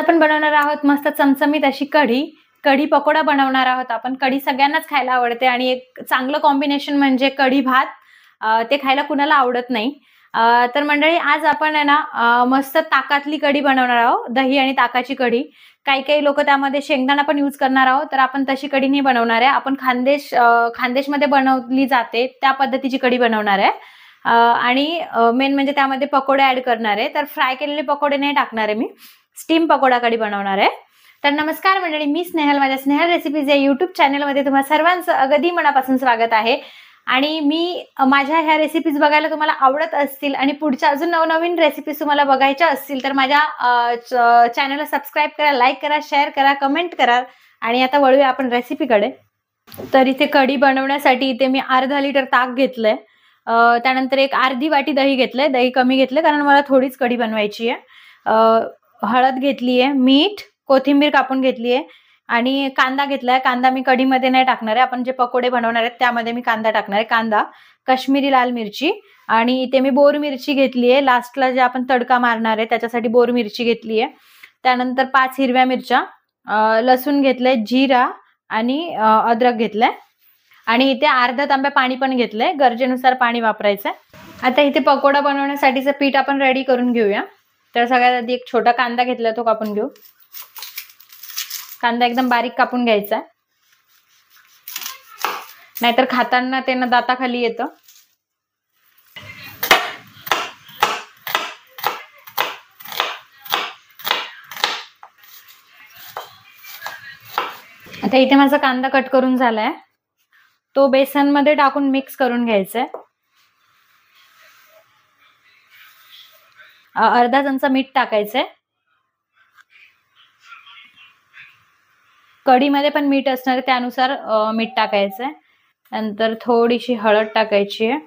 आपण बनवणार आहोत मस्त चमचमीत अशी कढी पकोडा बनवणार आहोत आपण। कढी सगळ्यांनाच खायला आवडते आणि एक चांगलं कॉम्बिनेशन म्हणजे कढी भात, ते खायला कुणाला आवडत नाही। तर मंडळी आज आपण आहे ना मस्त ताकातली कढी बनवणार आहोत, दही आणि ताकाची कढी। काही लोक त्यामध्ये शेंगदाणा पण यूज करणार आहोत, तर आपण तशी कढी नाही बनवणार आहे। आपण खानदेशमध्ये बनवली जाते त्या पद्धतीची कढी बनवणार आहे। आणि मेन म्हणजे त्यामध्ये पकोडे ऍड करणार आहे, तर फ्राय केलेले पकोडे नाही टाकणार आहे मी, स्टीम पकोडा कढी बनवणार आहे। तर नमस्कार मंडळी, मी स्नेहल, माझ्या स्नेहल रेसिपीज या युट्यूब चॅनलमध्ये तुम्हा सर्वांचं अगदी मनापासून स्वागत आहे। आणि मी माझ्या ह्या रेसिपीज बघायला तुम्हाला आवडत असतील आणि पुढच्या अजून नवनवीन रेसिपीज तुम्हाला बघायच्या असतील तर माझ्या चॅनलला सबस्क्राईब करा, लाईक करा, शेअर करा, कमेंट करा। आणि आता वळूया आपण रेसिपीकडे। तर इथे कढी बनवण्यासाठी इथे मी अर्धा लिटर ताक घेतलंय, त्यानंतर एक अर्धी वाटी दही घेतलंय। दही कमी घेतलंय कारण मला थोडीच कढी बनवायची आहे। हळद घेतली आहे, मीठ, कोथिंबीर कापून घेतली आहे आणि कांदा घेतलाय। कांदा मी कढीमध्ये नाही टाकणार आहे, आपण जे पकोडे बनवणार आहेत त्यामध्ये मी कांदा टाकणार आहे। कांदा, काश्मीरी लाल मिरची आणि इथे मी बोर मिरची घेतली आहे, लास्टला जे आपण तडका मारणार आहे त्याच्यासाठी बोर मिरची घेतली आहे। त्यानंतर 5 हिरव्या मिरच्या, लसूण घेतलंय, जिरा आणि अद्रक घेतलंय आणि इथे अर्धा तांब्या पाणी पण घेतलंय, गरजेनुसार पाणी वापरायचंय। आता इथे पकोडा बनवण्यासाठीचं पीठ आपण रेडी करून घेऊया। तर सगळ्यात आधी एक छोटा कांदा घेतला, तो कापून घेऊ। कांदा एकदम बारीक कापून घ्यायचा, नाहीतर खाताना त्यांना दाताखाली येतं। आता इथे माझा कांदा कट करून झालाय, तो बेसन मध्ये टाकून मिक्स करून घ्यायचा आहे। अर्धा चमचा मीठ टाकायचंय, कढीमध्ये पण मीठ असणार आहे त्यानुसार मीठ टाकायचंय। नंतर थोडीशी हळद टाकायची आहे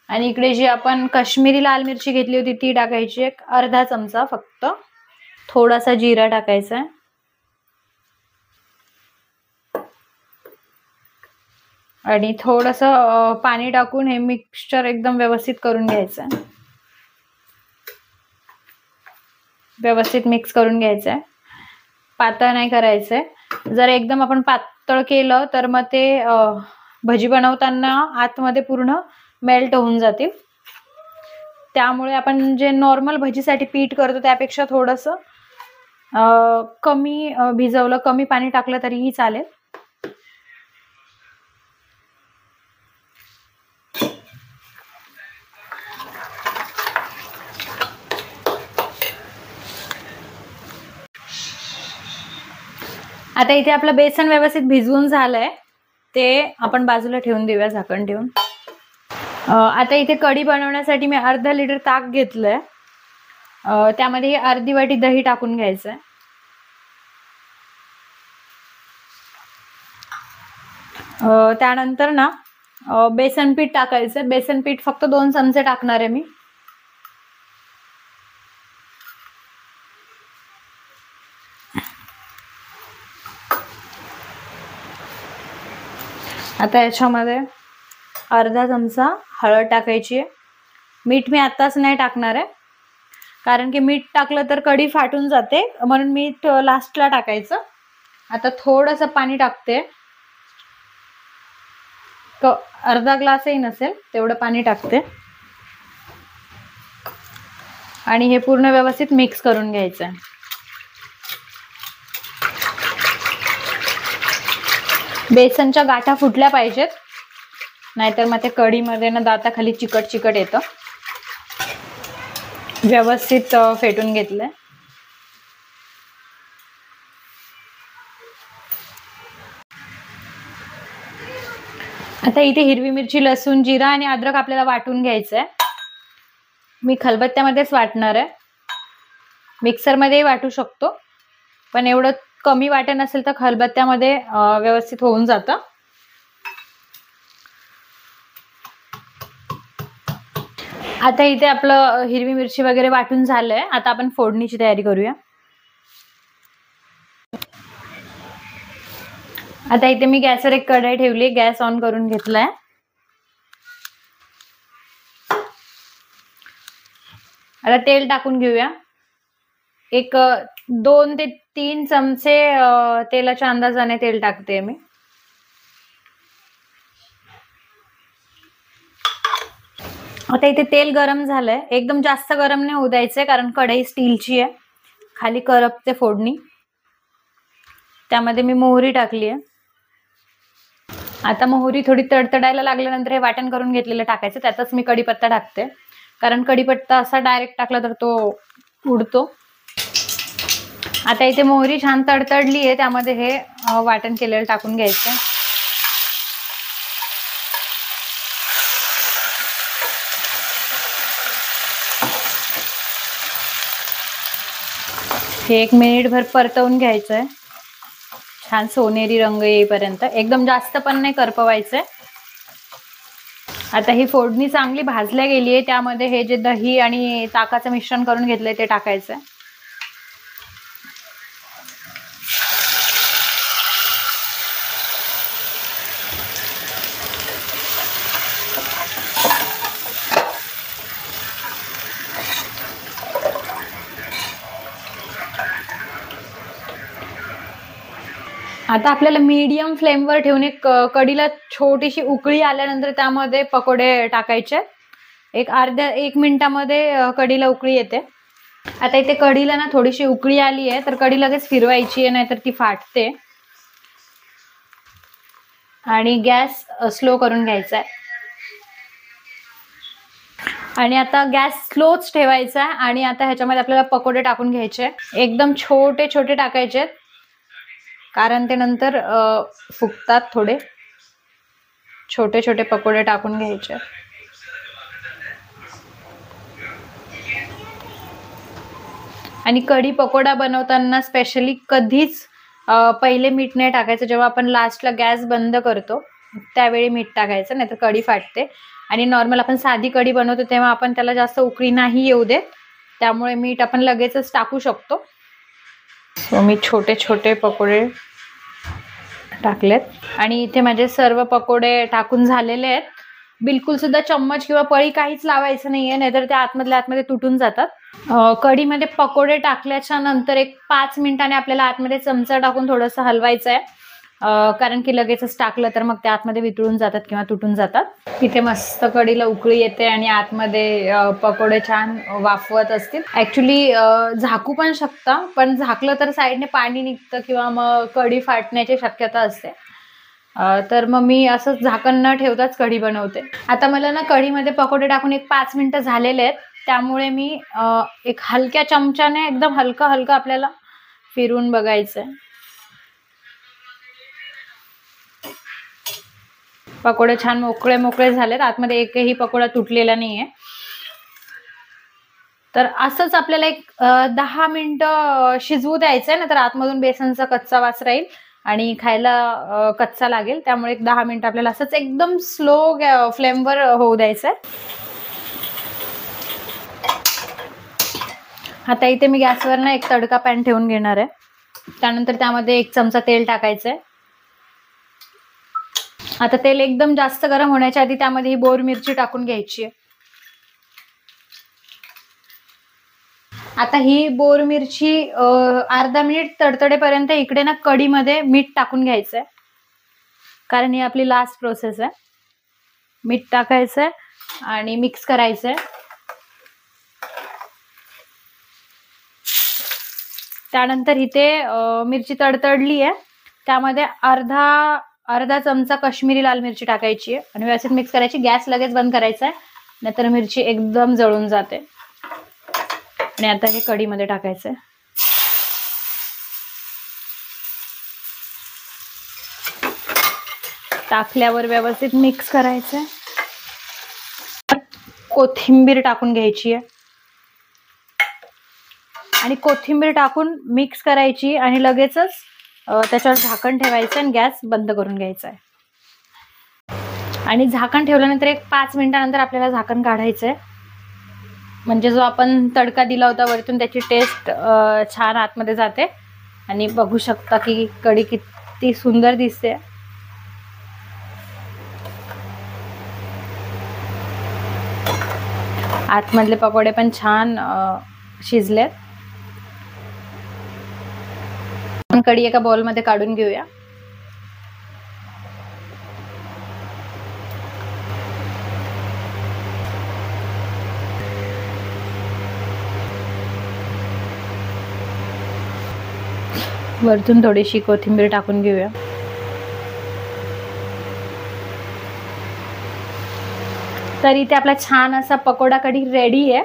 आणि इकडे जी आपण काश्मीरी लाल मिरची घेतली होती ती टाकायची आहे, अर्धा चमचा फक्त। थोडासा जिरा टाकायचा आहे आणि थोडंसं पाणी टाकून हे मिक्सचर एकदम व्यवस्थित करून घ्यायचं आहे। व्यवस्थित मिक्स करून घ्यायचंय, पातळ नाही करायचंय। जर एकदम आपण पातळ केलं तर मग ते भजी बनवताना आतमध्ये पूर्ण मेल्ट होऊन जातील। त्यामुळे आपण जे नॉर्मल भजीसाठी पीठ करतो त्यापेक्षा थोडंसं कमी भिजवलं, कमी पाणी टाकलं तरीही चालेल। आता इथे आपलं बेसन व्यवस्थित भिजवून झालंय, ते आपण बाजूला ठेवून देऊया झाकण ठेवून। आता इथे कढी बनवण्यासाठी मी अर्धा लिटर ताक घेतलंय, त्यामध्ये अर्धी वाटी दही टाकून घ्यायचंय। त्यानंतर ना बेसन पीठ टाकायचं। बेसन पीठ फक्त 2 चमचे टाकणार आहे मी। आता याच्यामध्ये अर्धा चमचा हळद टाकायची आहे। मीठ मी आत्ताच नाही टाकणार आहे, कारण की मीठ टाकलं तर कढी फाटून जाते, म्हणून मीठ लास्टला टाकायचं। आता थोडंसं पाणी टाकते, तो अर्धा ग्लासही नसेल तेवढं पाणी टाकते आणि हे पूर्ण व्यवस्थित मिक्स करून घ्यायचं आहे। बेसनच्या गाठा फुटल्या पाहिजेत, नाहीतर मग ते कढीमध्ये ना दाताखाली चिकट येतं। व्यवस्थित फेटून घेतलंय। आता इथे हिरवी मिरची, लसूण, जिरा आणि अद्रक आपल्याला वाटून घ्यायचंय। मी खलबत्त्यामध्येच वाटणार आहे, मिक्सरमध्येही वाटू शकतो, पण एवढं कमी वाटण असेल तर खलबत्त्यामध्ये व्यवस्थित होऊन जातं। आता इथे आपलं हिरवी मिरची वगैरे वाटून झालंय, आता आपण फोडणीची तयारी करूया। आता इथे मी गॅसवर एक कढई ठेवली, गॅस ऑन करून घेतलाय। आता तेल टाकून घेऊया। एक 2 ते 3 चमचे तेलाच्या अंदाजाने तेल टाकते मी. आता इथे तेल गरम झालंय. एकदम जास्त गरम नाही होऊ द्यायचंय, कारण कढई स्टीलची आहे, खाली करपते फोडणी. त्यामध्ये मी मोहरी टाकली आहे. आता मोहरी थोडी तडतडायला लागल्यानंतर हे वाटण करून घेतलेलं टाकायचं. त्यातच मी कढीपत्ता टाकते, कारण कढीपत्ता असा डायरेक्ट टाकला तर तो उडतो. आता इथे मोहरी छान तडतडली आहे, त्यामध्ये हे वाटण केलेलं टाकून घ्यायचं. हे 1 मिनिटभर परतवून घ्यायचंय, छान सोनेरी रंग येईपर्यंत. एकदम जास्त पण नाही करपवायचंय. आता ही फोडणी चांगली भाजल्या गेली आहे. त्यामध्ये हे जे दही आणि ताकाचं मिश्रण करून घेतलंय ते टाकायचंय. आता आपल्याला मीडियम फ्लेमवर ठेवून एक कढीला छोटीशी उकळी आल्यानंतर त्यामध्ये पकोडे टाकायचे. एक 1 मिनिटामध्ये कढीला उकळी येते. आता इथे कढीला ना थोडीशी उकळी आली आहे, तर कढी लगेच फिरवायची आहे, नाहीतर ती फाटते. आणि गॅस स्लो करून घ्यायचा आहे. आणि आता गॅस स्लोच ठेवायचा आहे. आणि आता ह्याच्यामध्ये आपल्याला पकोडे टाकून घ्यायचे. एकदम छोटे छोटे टाकायचे, कारण ते नंतर फुगतात. थोडे छोटे छोटे पकोडे टाकून घ्यायचे. आणि कढी पकोडा बनवताना स्पेशली कधीच पहिले मीठ नाही टाकायचं. जेव्हा आपण लास्टला गॅस बंद करतो त्यावेळी मीठ टाकायचं, नाहीतर कढी फाटते. आणि नॉर्मल आपण साधी कढी बनवतो तेव्हा आपण त्याला जास्त उकळी नाही येऊ देत, त्यामुळे मीठ आपण लगेचच टाकू शकतो. सो मी छोटे छोटे पकोडे टाकलेत. आणि इथे माझे सर्व पकोडे टाकून झालेले आहेत. बिलकुल सुद्धा चम्मच किंवा पळी काहीच लावायचं नाहीये, नाहीतर ते आतमधल्या आतमध्ये तुटून जातात. कढीमध्ये पकोडे टाकल्याच्या नंतर एक 5 मिनिटांनी आपल्याला आतमध्ये चमचा टाकून थोडंसं हलवायचं आहे, कारण की लगेचच टाकलं तर मग ते आतमध्ये वितळून जातात किंवा तुटून जातात. इथे मस्त कढीला उकळी येते आणि आतमध्ये पकोडे छान वाफवत असतील. ऍक्च्युली झाकू पण शकता, पण झाकलं तर साईडने पाणी निघतं किंवा मग कढी फाटण्याची शक्यता असते. तर मग मी असंच झाकण न ठेवताच कढी बनवते. आता मला ना कढीमध्ये पकोडे टाकून एक 5 मिनिटं झालेले आहेत, त्यामुळे मी एक हलक्या चमच्याने एकदम हलका हलका आपल्याला फिरून बघायचंय. पकोडे छान मोकळे मोकळे झालेत, आतमध्ये एकही पकोडा तुटलेला नाहीये. तर असंच आपल्याला एक 10 मिनिटं शिजवू द्यायचंय, नाहीतर आतमधून बेसनचा कच्चा वास राहील आणि खायला कच्चा लागेल. त्यामुळे एक 10 मिनिटं आपल्याला असंच एकदम स्लो फ्लेमवर होऊ द्यायचंय. आता इथे मी गॅसवर ना एक तडका पॅन ठेवून घेणार आहे. त्यानंतर त्यामध्ये 1 चमचा तेल टाकायचंय. आता तेल एकदम जास्त गरम होण्याच्या आधी त्यामध्ये ही बोर मिरची टाकून घ्यायची आहे. आता ही बोर मिरची अर्धा मिनिट तडतडेपर्यंत इकडे ना कढीमध्ये मीठ टाकून घ्यायचंय, कारण ही आपली लास्ट प्रोसेस आहे. मीठ टाकायचंय आणि मिक्स करायचंय. त्यानंतर इथे मिरची तडतडली आहे, त्यामध्ये अर्धा चमचा काश्मीरी लाल मिरची टाकायची आहे आणि व्यवस्थित मिक्स करायची. गॅस लगेच बंद करायचा आहे, नाहीतर मिरची एकदम जळून जाते. आणि आता हे कढीमध्ये टाकायचंय. टाकल्यावर व्यवस्थित मिक्स करायचंय. कोथिंबीर टाकून घ्यायची आहे आणि कोथिंबीर टाकून मिक्स करायची आणि लगेचच त्याच्यावर झाकण ठेवायचं आणि गॅस बंद करून घ्यायचा आहे. आणि झाकण ठेवल्यानंतर एक 5 मिनिटानंतर आपल्याला झाकण काढायचंय, म्हणजे जो आपण तडका दिला होता वरतून त्याची टेस्ट छान आतमध्ये जाते. आणि बघू शकता की कढी किती सुंदर दिसते. आतमधले पकोडे पण छान शिजलेत. कढी एका बाउलमध्ये काढून घेऊया. वरतून थोडीशी कोथिंबीर टाकून घेऊया. तर इथे आपला छान असा पकोडा कढी रेडी आहे.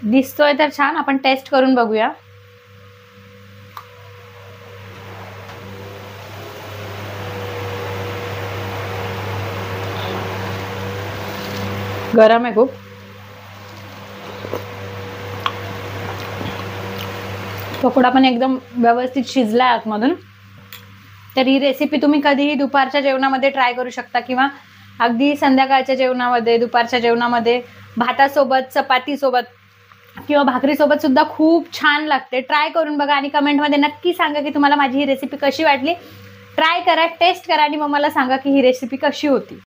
दिसतोय तर छान. आपण टेस्ट करून बघूया. गरम आहे खूप. पकोडा पण एकदम व्यवस्थित शिजला आहे आतमधून. तर ही रेसिपी तुम्ही कधीही दुपारच्या जेवणामध्ये ट्राय करू शकता किंवा अगदी संध्याकाळच्या जेवणामध्ये, दुपारच्या जेवणामध्ये, भातासोबत, चपातीसोबत किंवा भाकरीसोबत सुद्धा खूप छान लागते. ट्राय करून बघा आणि कमेंटमध्ये नक्की सांगा की तुम्हाला माझी ही रेसिपी कशी वाटली. ट्राय करा, टेस्ट करा आणि मग मला सांगा की ही रेसिपी कशी होती.